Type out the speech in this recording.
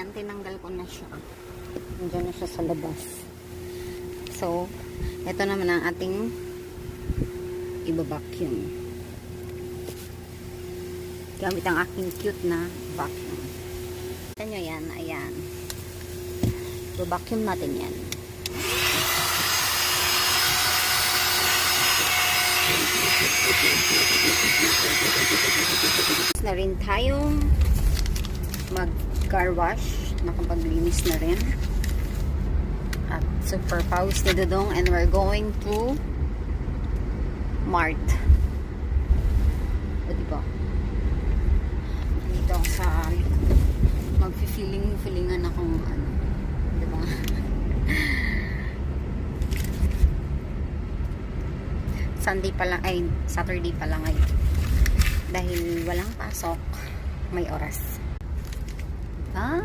Ayan, tinanggal ko na siya. Nandiyan na siya sa labas. So, ito naman ang ating iba-vacuum. Gamit ang aking cute na vacuum. Kita nyo yan, ayan. Iba-vacuum natin yan. Na rin tayong mag-car wash. Nakapaglinis na rin. At super pause ni Dudong, and we're going to Mart. O diba? Dito sa mag-feelingan akong ano. Diba? Sunday pa lang, ay Saturday pa lang ay. Dahil walang pasok, may oras. Diba?